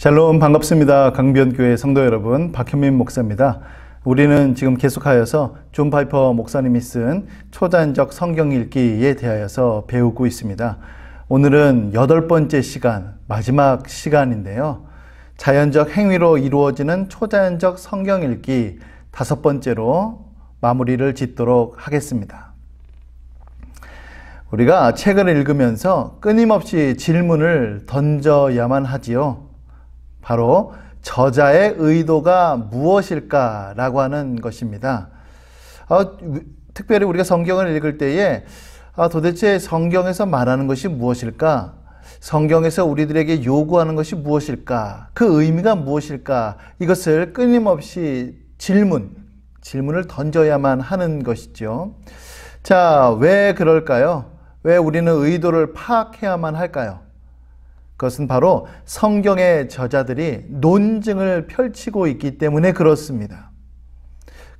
샬롬, 반갑습니다. 강변교회 성도 여러분, 박현민 목사입니다. 우리는 지금 계속하여서 존 파이퍼 목사님이 쓴 초자연적 성경 읽기에 대하여서 배우고 있습니다. 오늘은 8번째 시간, 마지막 시간인데요. 자연적 행위로 이루어지는 초자연적 성경 읽기 5번째로 마무리를 짓도록 하겠습니다. 우리가 책을 읽으면서 끊임없이 질문을 던져야만 하지요. 바로 저자의 의도가 무엇일까라고 하는 것입니다. 특별히 우리가 성경을 읽을 때에 도대체 성경에서 말하는 것이 무엇일까? 성경에서 우리들에게 요구하는 것이 무엇일까? 그 의미가 무엇일까? 이것을 끊임없이 질문을 던져야만 하는 것이죠. 자, 왜 그럴까요? 왜 우리는 의도를 파악해야만 할까요? 그것은 바로 성경의 저자들이 논증을 펼치고 있기 때문에 그렇습니다.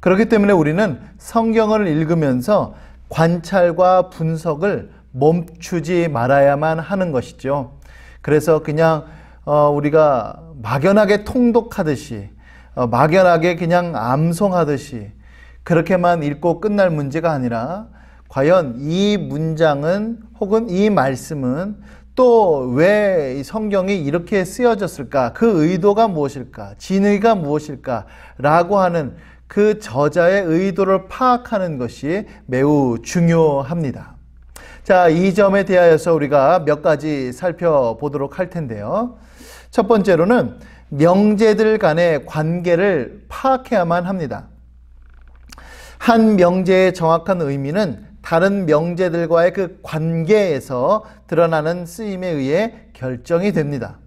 그렇기 때문에 우리는 성경을 읽으면서 관찰과 분석을 멈추지 말아야만 하는 것이죠. 그래서 그냥 우리가 막연하게 통독하듯이 막연하게 그냥 암송하듯이 그렇게만 읽고 끝날 문제가 아니라 과연 이 문장은 혹은 이 말씀은 또 왜 이 성경이 이렇게 쓰여졌을까? 그 의도가 무엇일까? 진의가 무엇일까? 라고 하는 그 저자의 의도를 파악하는 것이 매우 중요합니다. 자, 이 점에 대하여서 우리가 몇 가지 살펴보도록 할 텐데요. 첫 번째로는 명제들 간의 관계를 파악해야만 합니다. 한 명제의 정확한 의미는 다른 명제들과의 그 관계에서 드러나는 쓰임에 의해 결정이 됩니다.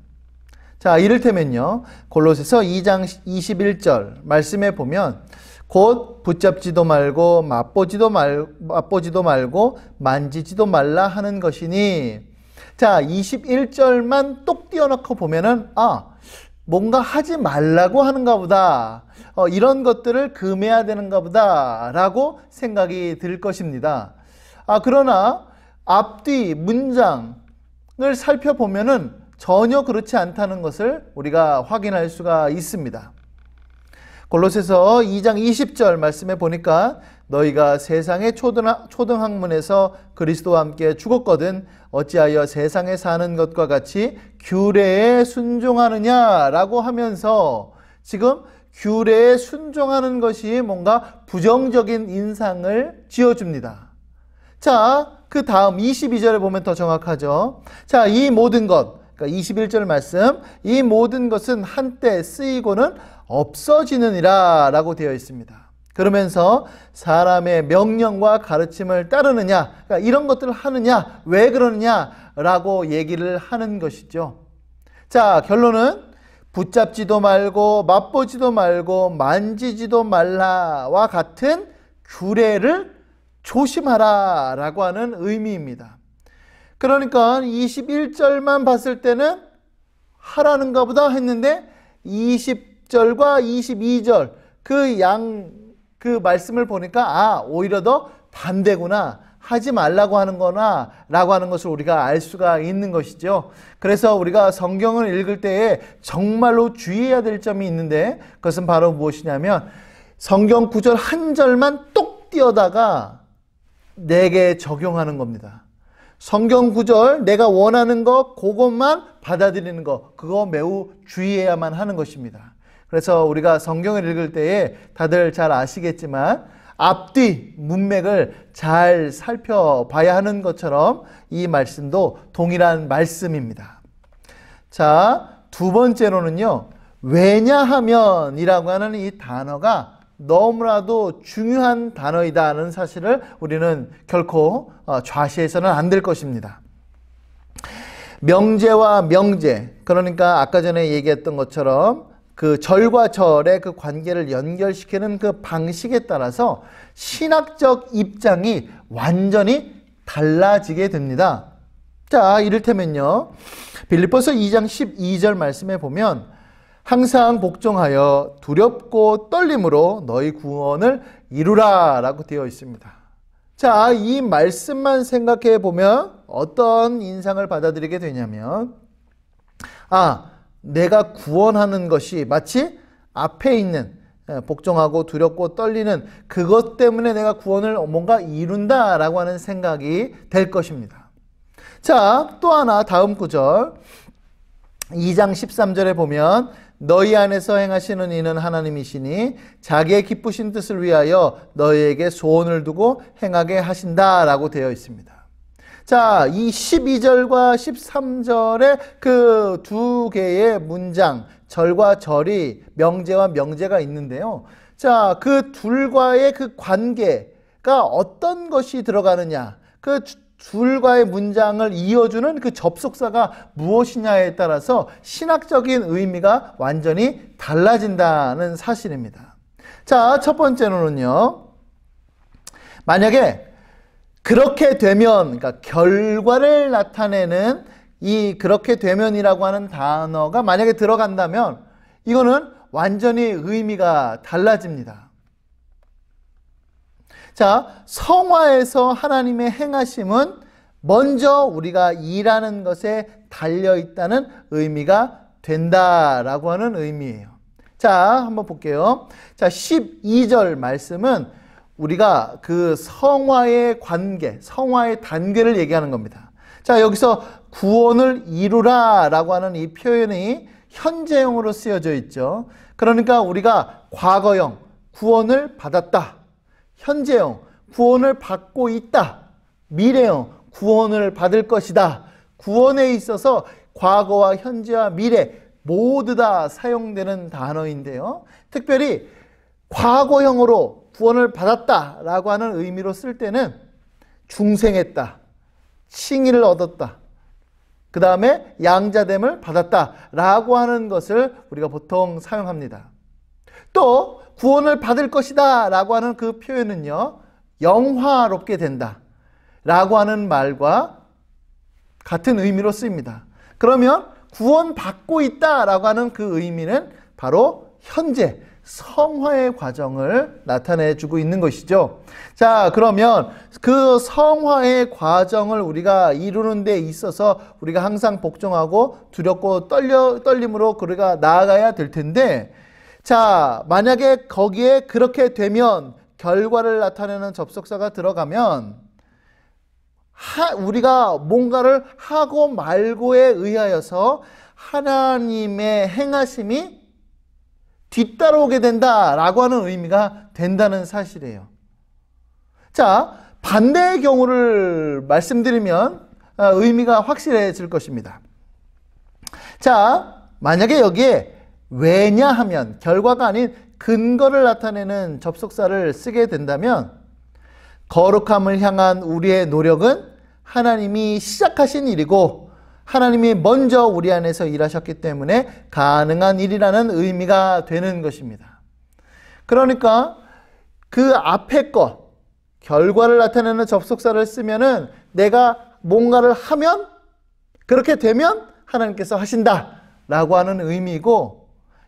자, 이를테면요, 골로새서 2장 21절 말씀에 보면 곧 붙잡지도 말고 맛보지도 말고 만지지도 말라 하는 것이니, 자, 21절만 똑 띄워놓고 보면은 뭔가 하지 말라고 하는가 보다, 이런 것들을 금해야 되는가 보다 라고 생각이 들 것입니다. 그러나 앞뒤 문장을 살펴보면은 전혀 그렇지 않다는 것을 우리가 확인할 수가 있습니다. 골로새서 2장 20절 말씀에 보니까 너희가 세상의 초등학문에서 그리스도와 함께 죽었거든 어찌하여 세상에 사는 것과 같이 규례에 순종하느냐라고 하면서 지금 규례에 순종하는 것이 뭔가 부정적인 인상을 지어줍니다. 자, 그 다음 22절에 보면 더 정확하죠. 자, 이 모든 것, 그러니까 21절 말씀, 이 모든 것은 한때 쓰이고는 없어지느니라 라고 되어 있습니다. 그러면서 사람의 명령과 가르침을 따르느냐, 그러니까 이런 것들을 하느냐, 왜 그러느냐 라고 얘기를 하는 것이죠. 자, 결론은 붙잡지도 말고 맛보지도 말고 만지지도 말라와 같은 규례를 조심하라 라고 하는 의미입니다. 그러니까 21절만 봤을 때는 하라는가 보다 했는데 20절과 22절 그 말씀을 보니까 오히려 더 반대구나, 하지 말라고 하는구나 라고 하는 것을 우리가 알 수가 있는 것이죠. 그래서 우리가 성경을 읽을 때에 정말로 주의해야 될 점이 있는데 그것은 바로 무엇이냐면 성경 구절 한 절만 똑 띄어다가 내게 적용하는 겁니다. 성경 구절 내가 원하는 것 그것만 받아들이는 것, 그거 매우 주의해야만 하는 것입니다. 그래서 우리가 성경을 읽을 때에 다들 잘 아시겠지만 앞뒤 문맥을 잘 살펴봐야 하는 것처럼 이 말씀도 동일한 말씀입니다. 자, 두 번째로는요, 왜냐하면이라고 하는 이 단어가 너무나도 중요한 단어이다는 사실을 우리는 결코 좌시해서는 안 될 것입니다. 명제와 명제, 그러니까 아까 전에 얘기했던 것처럼 그 절과 절의 그 관계를 연결시키는 그 방식에 따라서 신학적 입장이 완전히 달라지게 됩니다. 자, 이를테면요, 빌립보서 2장 12절 말씀에 보면 항상 복종하여 두렵고 떨림으로 너희 구원을 이루라 라고 되어 있습니다. 자, 이 말씀만 생각해 보면 어떤 인상을 받아들이게 되냐면 내가 구원하는 것이 마치 앞에 있는 복종하고 두렵고 떨리는 그것 때문에 내가 구원을 뭔가 이룬다라고 하는 생각이 될 것입니다. 자, 또 하나 다음 구절 2장 13절에 보면 너희 안에서 행하시는 이는 하나님이시니 자기의 기쁘신 뜻을 위하여 너희에게 소원을 두고 행하게 하신다라고 되어 있습니다. 자, 이 12절과 13절의 그 두 개의 문장, 절과 절이 명제와 명제가 있는데요. 자, 그 둘과의 그 관계가 어떤 것이 들어가느냐, 그 둘과의 문장을 이어주는 그 접속사가 무엇이냐에 따라서 신학적인 의미가 완전히 달라진다는 사실입니다. 자, 첫 번째로는요, 만약에 그렇게 되면, 그러니까 결과를 나타내는 이 그렇게 되면이라고 하는 단어가 만약에 들어간다면 이거는 완전히 의미가 달라집니다. 자, 성화에서 하나님의 행하심은 먼저 우리가 일하는 것에 달려있다는 의미가 된다라고 하는 의미예요. 자, 한번 볼게요. 자, 12절 말씀은 우리가 그 성화의 관계, 성화의 단계를 얘기하는 겁니다. 자, 여기서 구원을 이루라 라고 하는 이 표현이 현재형으로 쓰여져 있죠. 그러니까 우리가 과거형, 구원을 받았다. 현재형, 구원을 받고 있다. 미래형, 구원을 받을 것이다. 구원에 있어서 과거와 현재와 미래 모두 다 사용되는 단어인데요. 특별히 과거형으로 구원을 받았다라고 하는 의미로 쓸 때는 중생했다, 칭의를 얻었다, 그 다음에 양자됨을 받았다라고 하는 것을 우리가 보통 사용합니다. 또 구원을 받을 것이다 라고 하는 그 표현은요, 영화롭게 된다 라고 하는 말과 같은 의미로 쓰입니다. 그러면 구원받고 있다 라고 하는 그 의미는 바로 현재 성화의 과정을 나타내 주고 있는 것이죠. 자, 그러면 그 성화의 과정을 우리가 이루는 데 있어서 우리가 항상 복종하고 두렵고 떨림으로 우리가 나아가야 될 텐데, 자, 만약에 거기에 그렇게 되면 결과를 나타내는 접속사가 들어가면 우리가 뭔가를 하고 말고에 의하여서 하나님의 행하심이 뒤따라오게 된다라고 하는 의미가 된다는 사실이에요. 자, 반대의 경우를 말씀드리면 의미가 확실해질 것입니다. 자, 만약에 여기에 왜냐하면, 결과가 아닌 근거를 나타내는 접속사를 쓰게 된다면 거룩함을 향한 우리의 노력은 하나님이 시작하신 일이고 하나님이 먼저 우리 안에서 일하셨기 때문에 가능한 일이라는 의미가 되는 것입니다. 그러니까 그 앞에 것, 결과를 나타내는 접속사를 쓰면은 내가 뭔가를 하면, 그렇게 되면 하나님께서 하신다 라고 하는 의미이고,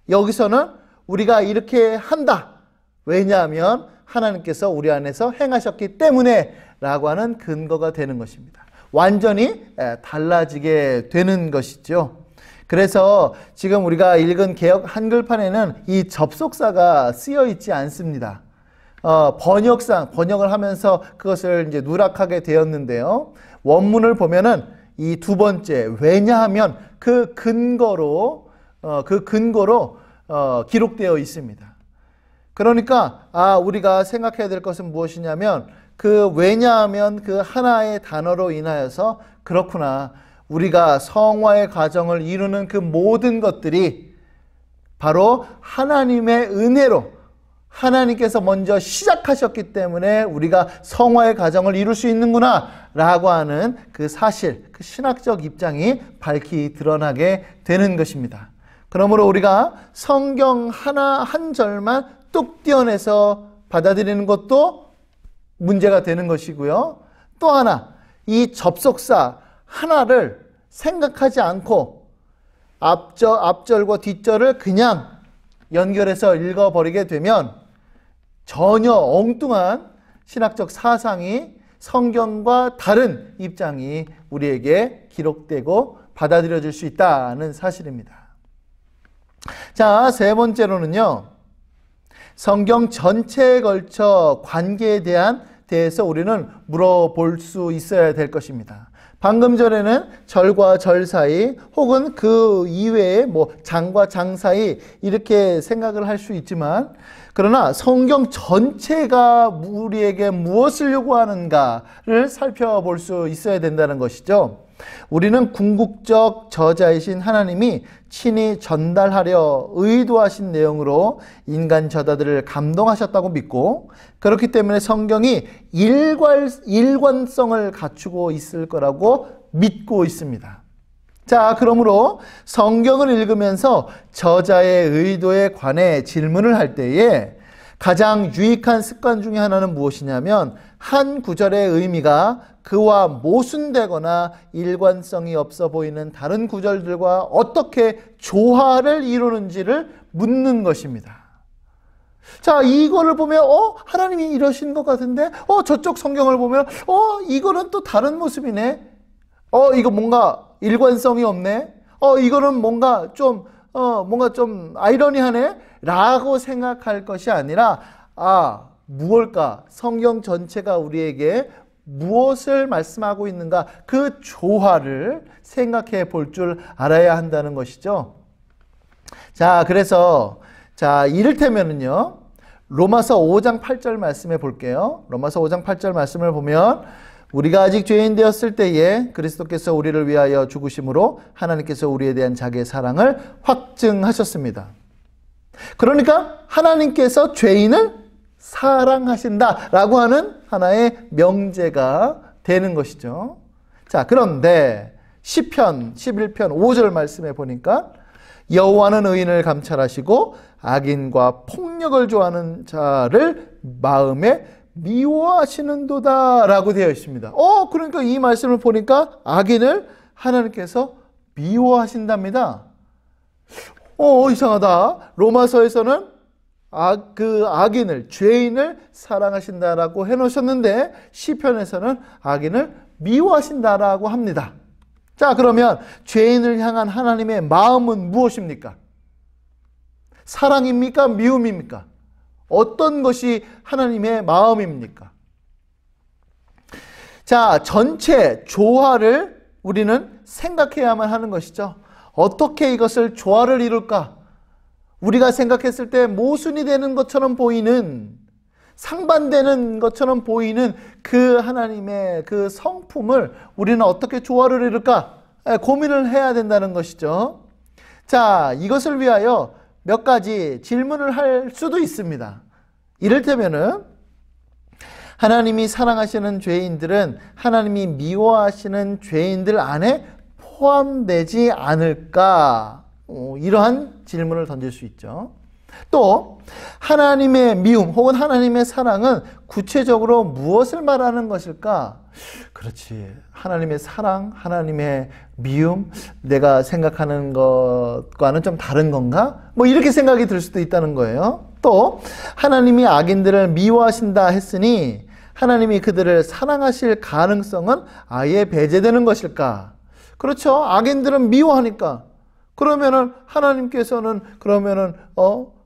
여기서는 우리가 이렇게 한다. 왜냐하면 하나님께서 우리 안에서 행하셨기 때문에 라고 하는 근거가 되는 것입니다. 완전히 달라지게 되는 것이죠. 그래서 지금 우리가 읽은 개역 한글판에는 이 접속사가 쓰여 있지 않습니다. 번역을 하면서 그것을 이제 누락하게 되었는데요. 원문을 보면은 이 두 번째, 왜냐하면 그 근거로 기록되어 있습니다. 그러니까 우리가 생각해야 될 것은 무엇이냐면, 그 왜냐하면 그 하나의 단어로 인하여서 그렇구나, 우리가 성화의 과정을 이루는 그 모든 것들이 바로 하나님의 은혜로 하나님께서 먼저 시작하셨기 때문에 우리가 성화의 과정을 이룰 수 있는구나 라고 하는 그 사실, 그 신학적 입장이 밝히 드러나게 되는 것입니다. 그러므로 우리가 성경 한 절만 뚝 떼어내서 받아들이는 것도 문제가 되는 것이고요. 또 하나, 이 접속사 하나를 생각하지 않고 앞절과 뒷절을 그냥 연결해서 읽어버리게 되면 전혀 엉뚱한 신학적 사상이, 성경과 다른 입장이 우리에게 기록되고 받아들여질 수 있다는 사실입니다. 자, 세 번째로는요. 성경 전체에 걸쳐 관계에 대해서 우리는 물어볼 수 있어야 될 것입니다. 방금 전에는 절과 절 사이 혹은 그 이외에 뭐 장과 장 사이 이렇게 생각을 할 수 있지만, 그러나 성경 전체가 우리에게 무엇을 요구하는가를 살펴볼 수 있어야 된다는 것이죠. 우리는 궁극적 저자이신 하나님이 친히 전달하려 의도하신 내용으로 인간 저자들을 감동하셨다고 믿고, 그렇기 때문에 성경이 일관성을 갖추고 있을 거라고 믿고 있습니다. 자, 그러므로 성경을 읽으면서 저자의 의도에 관해 질문을 할 때에 가장 유익한 습관 중에 하나는 무엇이냐면, 한 구절의 의미가 그와 모순되거나 일관성이 없어 보이는 다른 구절들과 어떻게 조화를 이루는지를 묻는 것입니다. 자, 이거를 보면 하나님이 이러신 것 같은데 저쪽 성경을 보면 이거는 또 다른 모습이네. 이거 뭔가 일관성이 없네. 이거는 뭔가 좀 아이러니하네 라고 생각할 것이 아니라, 무엇일까? 성경 전체가 우리에게 무엇을 말씀하고 있는가? 그 조화를 생각해 볼 줄 알아야 한다는 것이죠. 자, 그래서 이를테면은요, 로마서 5장 8절 말씀해 볼게요. 로마서 5장 8절 말씀을 보면, 우리가 아직 죄인 되었을 때에 그리스도께서 우리를 위하여 죽으심으로 하나님께서 우리에 대한 자기의 사랑을 확증하셨습니다. 그러니까 하나님께서 죄인을 사랑하신다라고 하는 하나의 명제가 되는 것이죠. 자, 그런데 시편 11편 5절 말씀에 보니까 여호와는 의인을 감찰하시고 악인과 폭력을 좋아하는 자를 마음에 미워하시는도다 라고 되어 있습니다. 그러니까 이 말씀을 보니까 악인을 하나님께서 미워하신답니다. 이상하다. 로마서에서는 그 악인을, 죄인을 사랑하신다라고 해놓으셨는데 시편에서는 악인을 미워하신다라고 합니다. 자, 그러면 죄인을 향한 하나님의 마음은 무엇입니까? 사랑입니까? 미움입니까? 어떤 것이 하나님의 마음입니까? 자, 전체 조화를 우리는 생각해야만 하는 것이죠. 어떻게 이것을 조화를 이룰까? 우리가 생각했을 때 모순이 되는 것처럼 보이는, 상반되는 것처럼 보이는 그 하나님의 그 성품을 우리는 어떻게 조화를 이룰까? 고민을 해야 된다는 것이죠. 자, 이것을 위하여 몇 가지 질문을 할 수도 있습니다. 이를테면은, 하나님이 사랑하시는 죄인들은 하나님이 미워하시는 죄인들 안에 포함되지 않을까? 이러한 질문을 던질 수 있죠. 또 하나님의 미움 혹은 하나님의 사랑은 구체적으로 무엇을 말하는 것일까? 그렇지, 하나님의 사랑, 하나님의 미움, 내가 생각하는 것과는 좀 다른 건가? 이렇게 생각이 들 수도 있다는 거예요. 또 하나님이 악인들을 미워하신다 했으니 하나님이 그들을 사랑하실 가능성은 아예 배제되는 것일까? 그렇죠, 악인들은 미워하니까. 그러면은 하나님께서는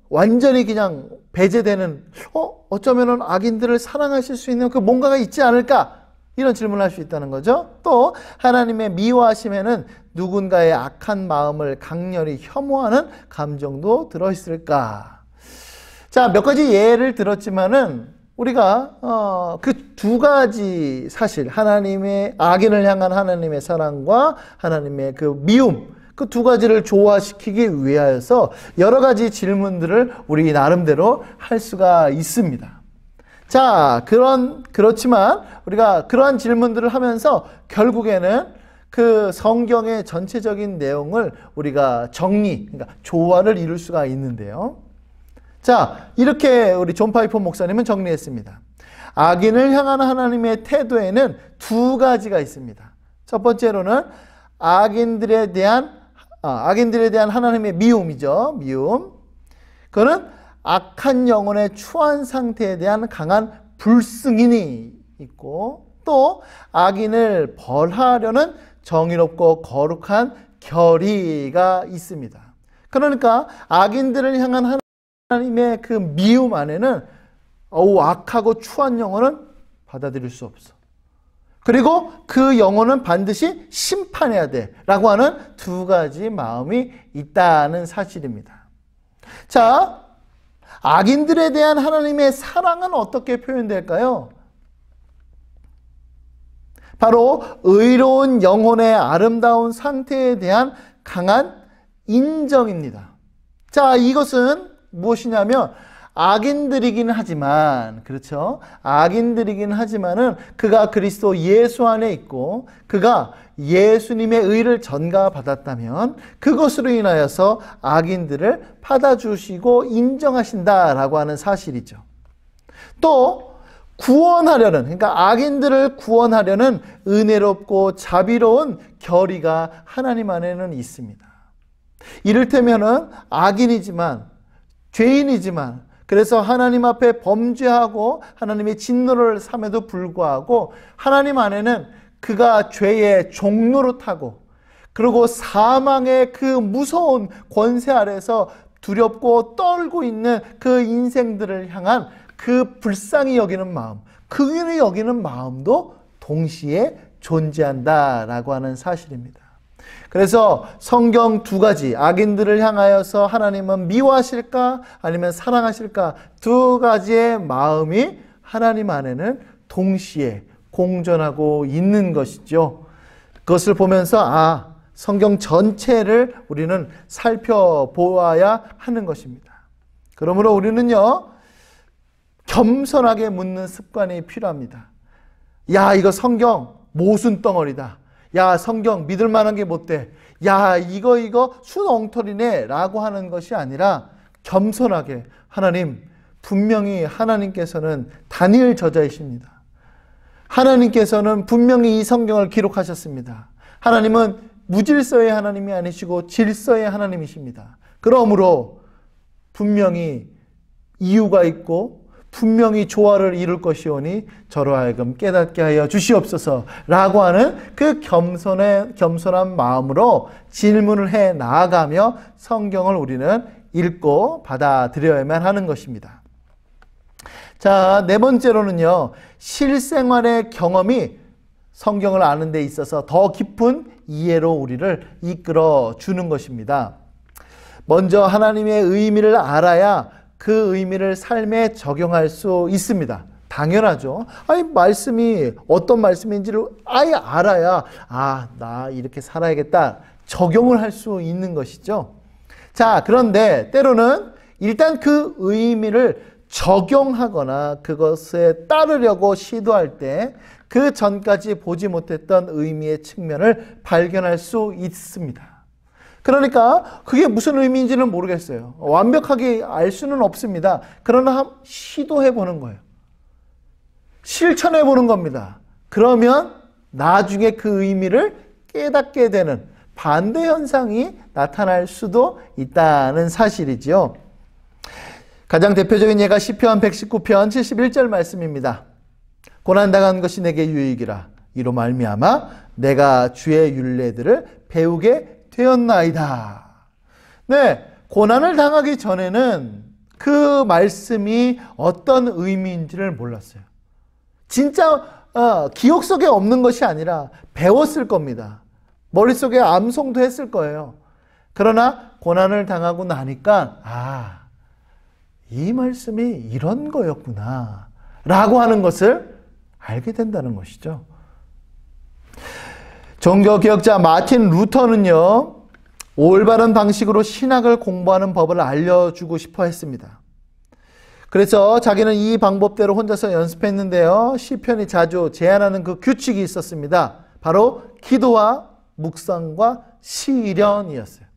완전히 그냥 배제되는, 어쩌면은 악인들을 사랑하실 수 있는 그 뭔가가 있지 않을까? 이런 질문을 할 수 있다는 거죠. 또 하나님의 미워하심에는 누군가의 악한 마음을 강렬히 혐오하는 감정도 들어있을까? 자, 몇 가지 예를 들었지만은 우리가 그 두 가지 사실, 하나님의 악인을 향한 하나님의 사랑과 하나님의 그 미움, 그 두 가지를 조화시키기 위하여서 여러 가지 질문들을 우리 나름대로 할 수가 있습니다. 자, 그렇지만 우리가 그러한 질문들을 하면서 결국에는 그 성경의 전체적인 내용을 우리가 그러니까 조화를 이룰 수가 있는데요. 자, 이렇게 우리 존 파이퍼 목사님은 정리했습니다. 악인을 향한 하나님의 태도에는 두 가지가 있습니다. 첫 번째로는 악인들에 대한 하나님의 미움이죠. 미움. 그거는 악한 영혼의 추한 상태에 대한 강한 불승인이 있고, 또 악인을 벌하려는 정의롭고 거룩한 결의가 있습니다. 그러니까 악인들을 향한 하나님의 그 미움 안에는 악하고 추한 영혼은 받아들일 수 없어. 그리고 그 영혼은 반드시 심판해야 돼 라고 하는 두 가지 마음이 있다는 사실입니다. 자, 악인들에 대한 하나님의 사랑은 어떻게 표현될까요? 바로 의로운 영혼의 아름다운 상태에 대한 강한 인정입니다. 자, 이것은 무엇이냐면 악인들이긴 하지만, 그렇죠? 악인들이긴 하지만은 그가 그리스도 예수 안에 있고 그가 예수님의 의를 전가받았다면 그것으로 인하여서 악인들을 받아주시고 인정하신다라고 하는 사실이죠. 또 구원하려는, 그러니까 악인들을 구원하려는 은혜롭고 자비로운 결의가 하나님 안에는 있습니다. 이를테면은 악인이지만, 죄인이지만, 그래서 하나님 앞에 범죄하고 하나님의 진노를 삼에도 불구하고 하나님 안에는 그가 죄의 종노릇하고 그리고 사망의 그 무서운 권세 아래서 두렵고 떨고 있는 그 인생들을 향한 그 불쌍히 여기는 마음, 긍휼히 여기는 마음도 동시에 존재한다라고 하는 사실입니다. 그래서 성경 두 가지, 악인들을 향하여서 하나님은 미워하실까 아니면 사랑하실까, 두 가지의 마음이 하나님 안에는 동시에 공존하고 있는 것이죠. 그것을 보면서 성경 전체를 우리는 살펴보아야 하는 것입니다. 그러므로 우리는요, 겸손하게 묻는 습관이 필요합니다. 야, 이거 성경 모순 덩어리다. 야, 성경 믿을 만한 게 못 돼. 야, 이거 순 엉터리네 라고 하는 것이 아니라 겸손하게, 하나님, 분명히 하나님께서는 다니엘 저자이십니다. 하나님께서는 분명히 이 성경을 기록하셨습니다. 하나님은 무질서의 하나님이 아니시고 질서의 하나님이십니다. 그러므로 분명히 이유가 있고 분명히 조화를 이룰 것이오니 저로 하여금 깨닫게 하여 주시옵소서 라고 하는 그 겸손한 마음으로 질문을 해 나아가며 성경을 우리는 읽고 받아들여야만 하는 것입니다. 자, 네 번째로는요, 실생활의 경험이 성경을 아는 데 있어서 더 깊은 이해로 우리를 이끌어 주는 것입니다. 먼저 하나님의 의미를 알아야 그 의미를 삶에 적용할 수 있습니다. 당연하죠. 말씀이 어떤 말씀인지를 아예 알아야 나 이렇게 살아야겠다 적용을 할 수 있는 것이죠. 자, 그런데 때로는 일단 그 의미를 적용하거나 그것에 따르려고 시도할 때 그 전까지 보지 못했던 의미의 측면을 발견할 수 있습니다. 그러니까 그게 무슨 의미인지는 모르겠어요. 완벽하게 알 수는 없습니다. 그러나 시도해 보는 거예요. 실천해 보는 겁니다. 그러면 나중에 그 의미를 깨닫게 되는 반대 현상이 나타날 수도 있다는 사실이지요. 가장 대표적인 예가 시편 119편 71절 말씀입니다. 고난당한 것이 내게 유익이라. 이로 말미암아 내가 주의 율례들을 배우게 되었나이다. 네, 고난을 당하기 전에는 그 말씀이 어떤 의미인지를 몰랐어요. 진짜 기억 속에 없는 것이 아니라 배웠을 겁니다. 머릿속에 암송도 했을 거예요. 그러나 고난을 당하고 나니까 이 말씀이 이런 거였구나 라고 하는 것을 알게 된다는 것이죠. 종교개혁자 마틴 루터는요, 올바른 방식으로 신학을 공부하는 법을 알려주고 싶어 했습니다. 그래서 자기는 이 방법대로 혼자서 연습했는데요, 시편이 자주 제안하는 그 규칙이 있었습니다. 바로 기도와 묵상과 시련이었어요.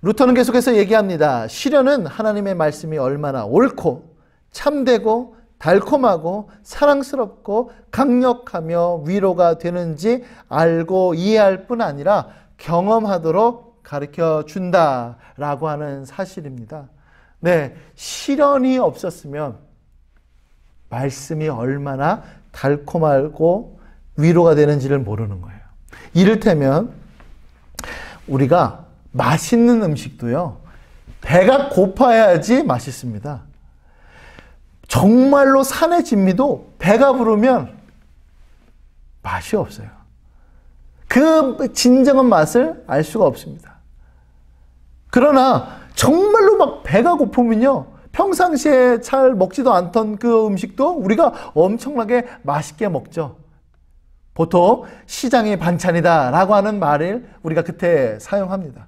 루터는 계속해서 얘기합니다. 시련은 하나님의 말씀이 얼마나 옳고 참되고 달콤하고 사랑스럽고 강력하며 위로가 되는지 알고 이해할 뿐 아니라 경험하도록 가르쳐 준다라고 하는 사실입니다. 네, 시련이 없었으면 말씀이 얼마나 달콤하고 위로가 되는지를 모르는 거예요. 이를테면 우리가 맛있는 음식도요, 배가 고파야지 맛있습니다. 정말로 산의 진미도 배가 부르면 맛이 없어요. 그 진정한 맛을 알 수가 없습니다. 그러나 정말로 막 배가 고프면요, 평상시에 잘 먹지도 않던 그 음식도 우리가 엄청나게 맛있게 먹죠. 보통 시장의 반찬이다 라고 하는 말을 우리가 그때 사용합니다.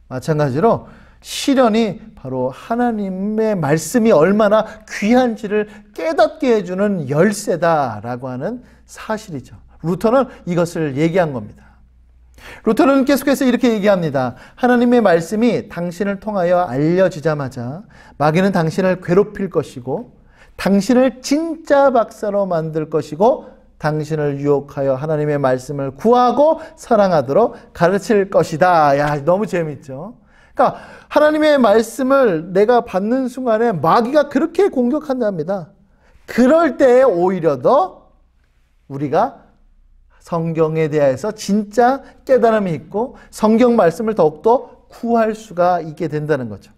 마찬가지로 시련이 바로 하나님의 말씀이 얼마나 귀한지를 깨닫게 해주는 열쇠다라고 하는 사실이죠. 루터는 이것을 얘기한 겁니다. 루터는 계속해서 이렇게 얘기합니다. 하나님의 말씀이 당신을 통하여 알려지자마자 마귀는 당신을 괴롭힐 것이고 당신을 진짜 박사로 만들 것이고 당신을 유혹하여 하나님의 말씀을 구하고 사랑하도록 가르칠 것이다. 야, 너무 재밌죠? 그러니까 하나님의 말씀을 내가 받는 순간에 마귀가 그렇게 공격한답니다. 그럴 때에 오히려 더 우리가 성경에 대해서 진짜 깨달음이 있고 성경 말씀을 더욱더 구할 수가 있게 된다는 거죠.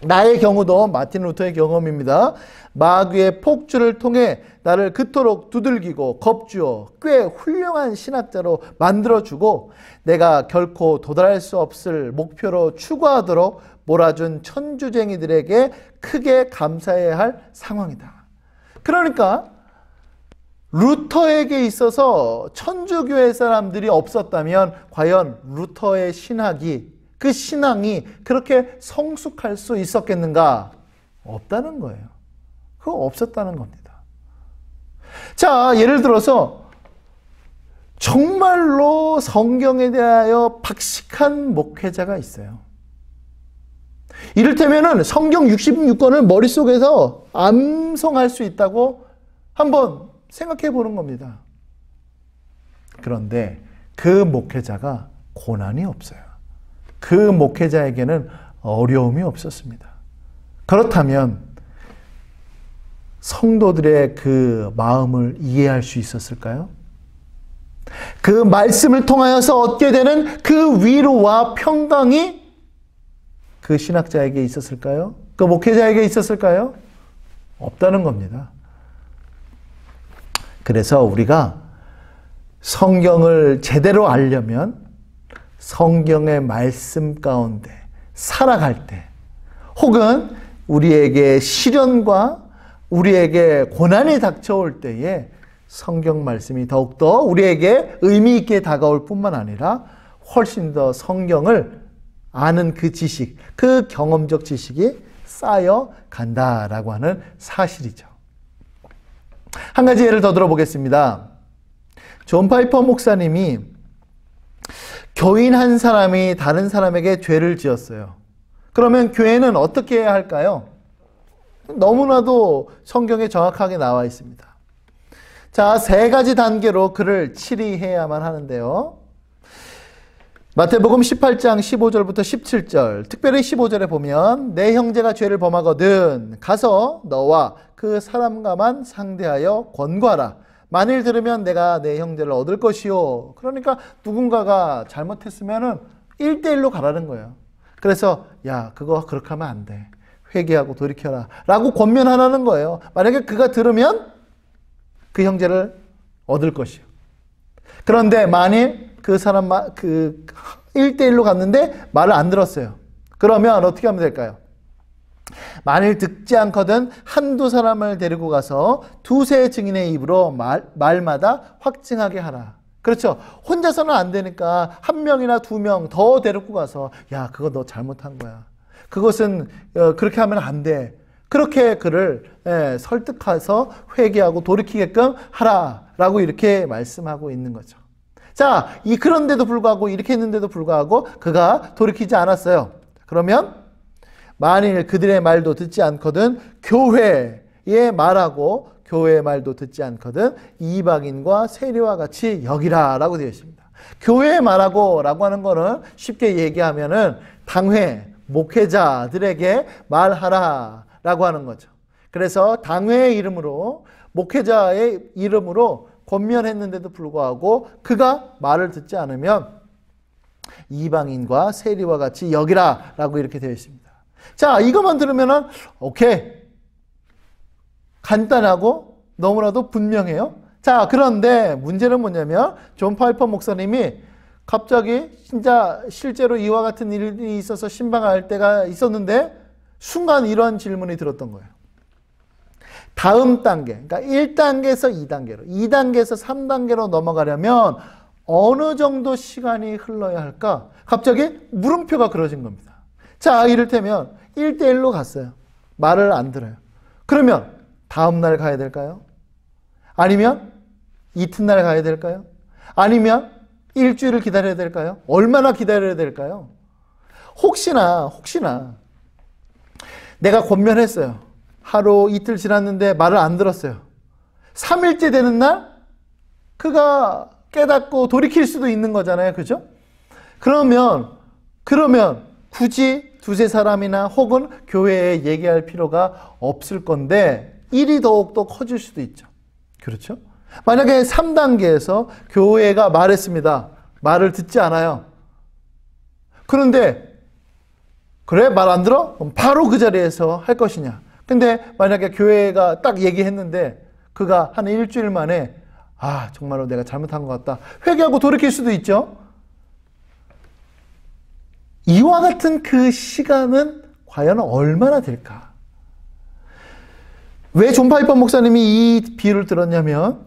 나의 경우도 마틴 루터의 경험입니다. 마귀의 폭주를 통해 나를 그토록 두들기고 겁주어 꽤 훌륭한 신학자로 만들어주고 내가 결코 도달할 수 없을 목표로 추구하도록 몰아준 천주쟁이들에게 크게 감사해야 할 상황이다. 그러니까 루터에게 있어서 천주교회 사람들이 없었다면 과연 루터의 신학이, 그 신앙이 그렇게 성숙할 수 있었겠는가? 없다는 거예요. 그거 없었다는 겁니다. 자, 예를 들어서 정말로 성경에 대하여 박식한 목회자가 있어요. 이를테면은 성경 66권을 머릿속에서 암송할 수 있다고 한번 생각해 보는 겁니다. 그런데 그 목회자가 고난이 없어요. 그 목회자에게는 어려움이 없었습니다. 그렇다면 성도들의 그 마음을 이해할 수 있었을까요? 그 말씀을 통하여서 얻게 되는 그 위로와 평강이 그 신학자에게 있었을까요? 그 목회자에게 있었을까요? 없다는 겁니다. 그래서 우리가 성경을 제대로 알려면 성경의 말씀 가운데 살아갈 때, 혹은 우리에게 시련과 우리에게 고난이 닥쳐올 때에 성경 말씀이 더욱더 우리에게 의미 있게 다가올 뿐만 아니라 훨씬 더 성경을 아는 그 지식, 그 경험적 지식이 쌓여 간다라고 하는 사실이죠. 한 가지 예를 더 들어보겠습니다. 존 파이퍼 목사님이 교인 한 사람이 다른 사람에게 죄를 지었어요. 그러면 교회는 어떻게 해야 할까요? 너무나도 성경에 정확하게 나와 있습니다. 자, 3가지 단계로 그를 치리해야만 하는데요. 마태복음 18장 15절부터 17절, 특별히 15절에 보면 내 형제가 죄를 범하거든 가서 너와 그 사람과만 상대하여 권고하라. 만일 들으면 내가 내 형제를 얻을 것이요. 그러니까 누군가가 잘못했으면 1대1로 가라는 거예요. 그래서 야, 그거 그렇게 하면 안 돼. 회개하고 돌이켜라 라고 권면하라는 거예요. 만약에 그가 들으면 그 형제를 얻을 것이요. 그런데 만일 그 사람 1대1로 갔는데 말을 안 들었어요. 그러면 어떻게 하면 될까요? 만일 듣지 않거든 한두 사람을 데리고 가서 2세 증인의 입으로 말마다 확증하게 하라. 그렇죠. 혼자서는 안 되니까 1명이나 2명 더 데리고 가서 야, 그거 너 잘못한 거야. 그것은 그렇게 하면 안 돼. 그렇게 그를 설득해서 회개하고 돌이키게끔 하라라고 이렇게 말씀하고 있는 거죠. 자, 그런데도 불구하고 이렇게 했는데도 불구하고 그가 돌이키지 않았어요. 그러면 만일 그들의 말도 듣지 않거든 교회의 말하고 교회의 말도 듣지 않거든 이방인과 세리와 같이 여기라 라고 되어 있습니다. 교회의 말하고 라고 하는 거는 쉽게 얘기하면은 당회, 목회자들에게 말하라 라고 하는 거죠. 그래서 당회의 이름으로, 목회자의 이름으로 권면했는데도 불구하고 그가 말을 듣지 않으면 이방인과 세리와 같이 여기라 라고 이렇게 되어 있습니다. 자, 이것만 들으면은 오케이, 간단하고 너무나도 분명해요. 자, 그런데 문제는 뭐냐면 존 파이퍼 목사님이 갑자기 진짜 실제로 이와 같은 일이 있어서 신방할 때가 있었는데 순간 이런 질문이 들었던 거예요. 다음 단계, 그러니까 1단계에서 2단계로, 2단계에서 3단계로 넘어가려면 어느 정도 시간이 흘러야 할까? 갑자기 물음표가 그려진 겁니다. 자, 이를테면 1대1로 갔어요. 말을 안 들어요. 그러면 다음 날 가야 될까요? 아니면 이튿날 가야 될까요? 아니면 일주일을 기다려야 될까요? 얼마나 기다려야 될까요? 혹시나 내가 권면했어요. 하루 이틀 지났는데 말을 안 들었어요. 3일째 되는 날 그가 깨닫고 돌이킬 수도 있는 거잖아요. 그죠? 그러면 굳이 두세 사람이나 혹은 교회에 얘기할 필요가 없을 건데 일이 더욱더 커질 수도 있죠. 그렇죠? 만약에 3단계에서 교회가 말했습니다. 말을 듣지 않아요. 그런데 그래? 말 안 들어? 그럼 바로 그 자리에서 할 것이냐? 근데 만약에 교회가 딱 얘기했는데 그가 한 일주일 만에 정말로 내가 잘못한 것 같다, 회개하고 돌이킬 수도 있죠. 이와 같은 그 시간은 과연 얼마나 될까? 왜 존 파이퍼 목사님이 이 비유를 들었냐면,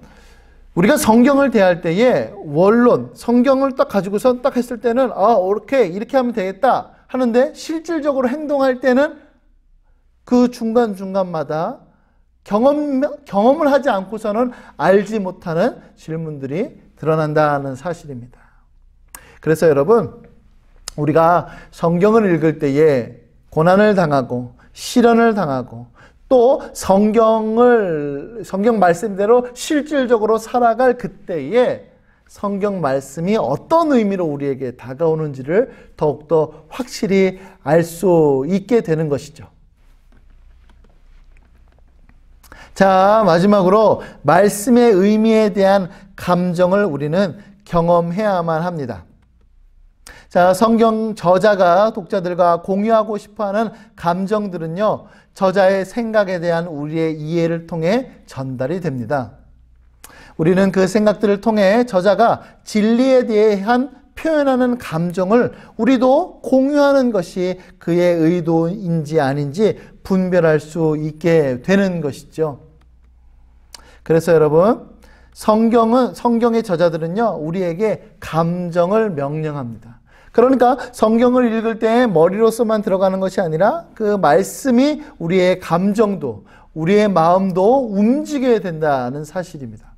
우리가 성경을 대할 때에 원론, 성경을 딱 가지고서 딱 했을 때는 이렇게 하면 되겠다 하는데 실질적으로 행동할 때는 그 중간중간마다 경험을 하지 않고서는 알지 못하는 질문들이 드러난다는 사실입니다. 그래서 여러분, 우리가 성경을 읽을 때에 고난을 당하고 시련을 당하고 또 성경 말씀대로 실질적으로 살아갈 그때에 성경 말씀이 어떤 의미로 우리에게 다가오는지를 더욱더 확실히 알 수 있게 되는 것이죠. 자, 마지막으로 말씀의 의미에 대한 감정을 우리는 경험해야만 합니다. 자, 성경 저자가 독자들과 공유하고 싶어하는 감정들은요, 저자의 생각에 대한 우리의 이해를 통해 전달이 됩니다. 우리는 그 생각들을 통해 저자가 진리에 대한 표현하는 감정을 우리도 공유하는 것이 그의 의도인지 아닌지 분별할 수 있게 되는 것이죠. 그래서 여러분, 성경의 저자들은요, 우리에게 감정을 명령합니다. 그러니까 성경을 읽을 때 머리로서만 들어가는 것이 아니라 그 말씀이 우리의 감정도, 우리의 마음도 움직여야 된다는 사실입니다.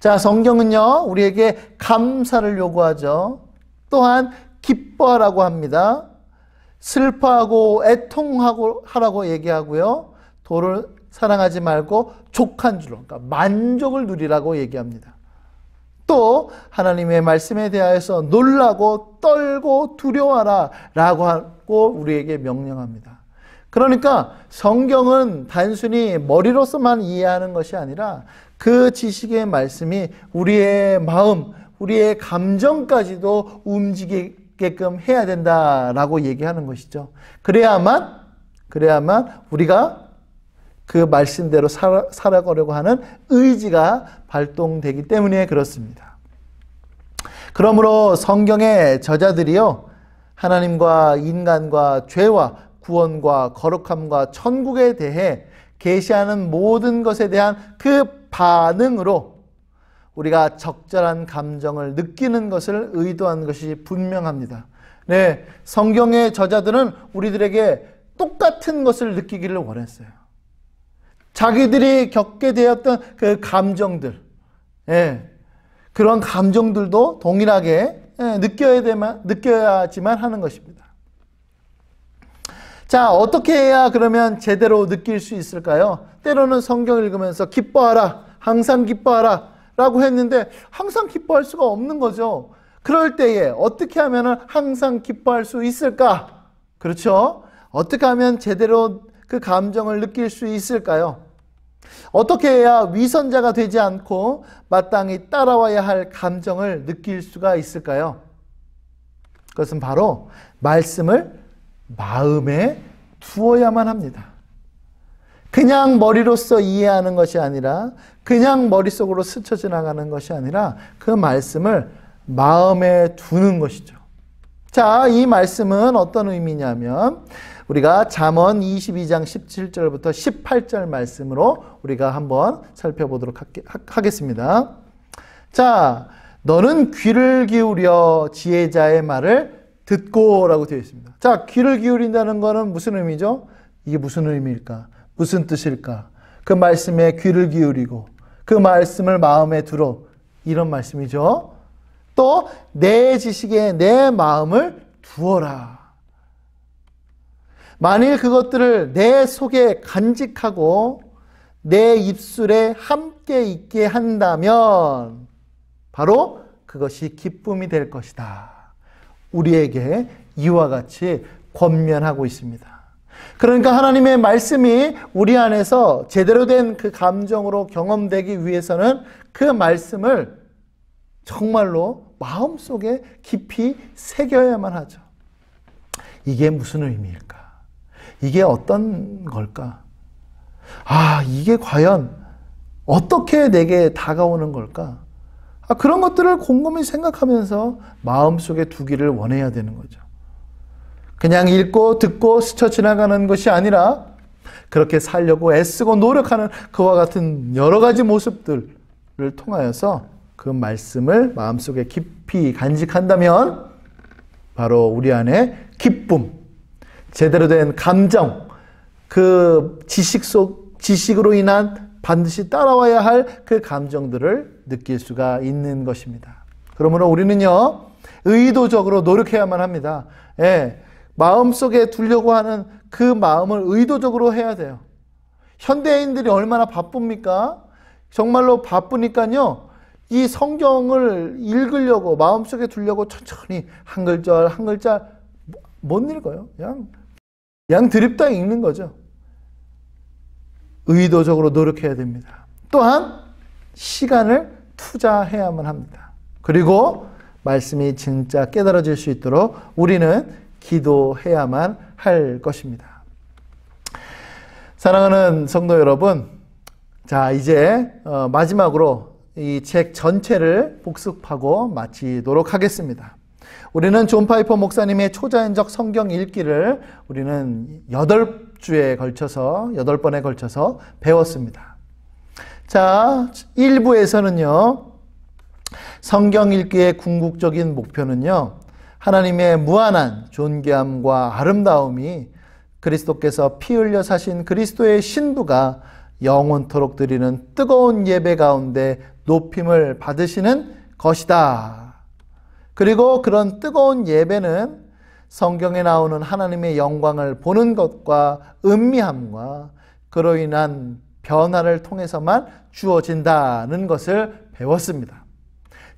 자, 성경은요, 우리에게 감사를 요구하죠. 또한 기뻐하라고 합니다. 슬퍼하고 애통하고 하라고 얘기하고요. 도를 사랑하지 말고 족한 줄로, 그러니까 만족을 누리라고 얘기합니다. 또 하나님의 말씀에 대하여서 놀라고 떨고 두려워하라 라고 하고 우리에게 명령합니다. 그러니까 성경은 단순히 머리로서만 이해하는 것이 아니라 그 지식의 말씀이 우리의 마음, 우리의 감정까지도 움직이게끔 해야 된다라고 얘기하는 것이죠. 그래야만 우리가 그 말씀대로 살아가려고 하는 의지가 발동되기 때문에 그렇습니다. 그러므로 성경의 저자들이요, 하나님과 인간과 죄와 구원과 거룩함과 천국에 대해 계시하는 모든 것에 대한 그 반응으로 우리가 적절한 감정을 느끼는 것을 의도한 것이 분명합니다. 네, 성경의 저자들은 우리들에게 똑같은 것을 느끼기를 원했어요. 자기들이 겪게 되었던 그 감정들, 그런 감정들도 동일하게 느껴야지만 하는 것입니다. 자, 어떻게 해야 그러면 제대로 느낄 수 있을까요? 때로는 성경을 읽으면서 기뻐하라, 항상 기뻐하라 라고 했는데 항상 기뻐할 수가 없는 거죠. 그럴 때에 어떻게 하면 항상 기뻐할 수 있을까? 그렇죠? 어떻게 하면 제대로 그 감정을 느낄 수 있을까요? 어떻게 해야 위선자가 되지 않고 마땅히 따라와야 할 감정을 느낄 수가 있을까요? 그것은 바로 말씀을 마음에 두어야만 합니다. 그냥 머리로서 이해하는 것이 아니라, 그냥 머릿속으로 스쳐 지나가는 것이 아니라 그 말씀을 마음에 두는 것이죠. 자, 이 말씀은 어떤 의미냐면 우리가 잠언 22장 17절부터 18절 말씀으로 우리가 한번 살펴보도록 하겠습니다. 자, 너는 귀를 기울여 지혜자의 말을 듣고 라고 되어 있습니다. 자, 귀를 기울인다는 것은 무슨 의미죠? 이게 무슨 의미일까? 무슨 뜻일까? 그 말씀에 귀를 기울이고 그 말씀을 마음에 두어, 이런 말씀이죠. 또 내 지식에 내 마음을 두어라. 만일 그것들을 내 속에 간직하고 내 입술에 함께 있게 한다면 바로 그것이 기쁨이 될 것이다. 우리에게 이와 같이 권면하고 있습니다. 그러니까 하나님의 말씀이 우리 안에서 제대로 된 그 감정으로 경험되기 위해서는 그 말씀을 정말로 마음속에 깊이 새겨야만 하죠. 이게 무슨 의미일까? 이게 어떤 걸까? 아, 이게 과연 어떻게 내게 다가오는 걸까? 그런 것들을 곰곰이 생각하면서 마음속에 두기를 원해야 되는 거죠. 그냥 읽고 듣고 스쳐 지나가는 것이 아니라 그렇게 살려고 애쓰고 노력하는 그와 같은 여러 가지 모습들을 통하여서 그 말씀을 마음속에 깊이 간직한다면 바로 우리 안에 기쁨, 제대로 된 감정, 그 지식으로 인한 반드시 따라와야 할 그 감정들을 느낄 수가 있는 것입니다. 그러므로 우리는요, 의도적으로 노력해야만 합니다. 예, 마음속에 두려고 하는 그 마음을 의도적으로 해야 돼요. 현대인들이 얼마나 바쁩니까? 정말로 바쁘니까요, 이 성경을 읽으려고, 마음속에 두려고 천천히 한 글자 한 글자 못 읽어요. 그냥 드립다 읽는 거죠. 의도적으로 노력해야 됩니다. 또한 시간을 투자해야만 합니다. 그리고 말씀이 진짜 깨달아질 수 있도록 우리는 기도해야만 할 것입니다. 사랑하는 성도 여러분, 자, 이제 마지막으로 이 책 전체를 복습하고 마치도록 하겠습니다. 우리는 존 파이퍼 목사님의 초자연적 성경 읽기를 우리는 8번에 걸쳐서 배웠습니다. 자, 1부에서는요, 성경 읽기의 궁극적인 목표는요, 하나님의 무한한 존귀함과 아름다움이 그리스도께서 피 흘려 사신 그리스도의 신부가 영원토록 드리는 뜨거운 예배 가운데 높임을 받으시는 것이다. 그리고 그런 뜨거운 예배는 성경에 나오는 하나님의 영광을 보는 것과 은미함과 그로 인한 변화를 통해서만 주어진다는 것을 배웠습니다.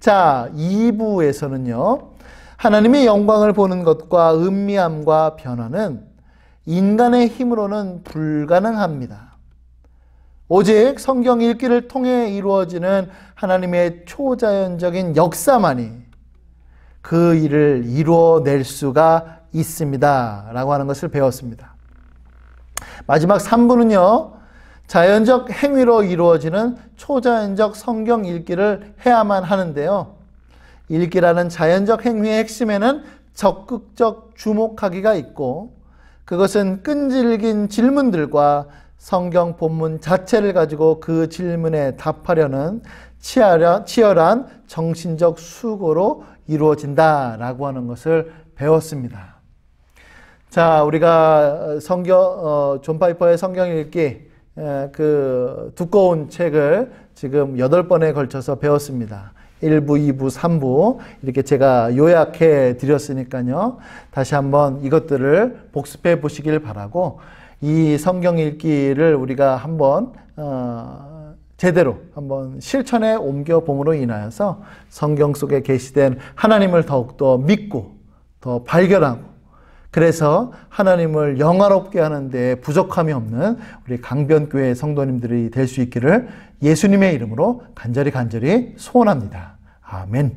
자, 2부에서는요, 하나님의 영광을 보는 것과 은미함과 변화는 인간의 힘으로는 불가능합니다. 오직 성경 읽기를 통해 이루어지는 하나님의 초자연적인 역사만이 그 일을 이루어낼 수가 있습니다. 라고 하는 것을 배웠습니다. 마지막 3부는요, 자연적 행위로 이루어지는 초자연적 성경 읽기를 해야만 하는데요. 읽기라는 자연적 행위의 핵심에는 적극적 주목하기가 있고, 그것은 끈질긴 질문들과 성경 본문 자체를 가지고 그 질문에 답하려는 치열한 정신적 수고로 이루어진다라고 하는 것을 배웠습니다. 자, 우리가 존 파이퍼의 성경 읽기, 그 두꺼운 책을 지금 8번에 걸쳐서 배웠습니다. 1부, 2부, 3부 이렇게 제가 요약해 드렸으니까요. 다시 한번 이것들을 복습해 보시길 바라고, 이 성경 읽기를 우리가 한번 제대로 한번 실천에 옮겨봄으로 인하여서 성경 속에 계시된 하나님을 더욱더 믿고 더 발견하고, 그래서 하나님을 영화롭게 하는 데 부족함이 없는 우리 강변교회 성도님들이 될 수 있기를 예수님의 이름으로 간절히 소원합니다. 아멘.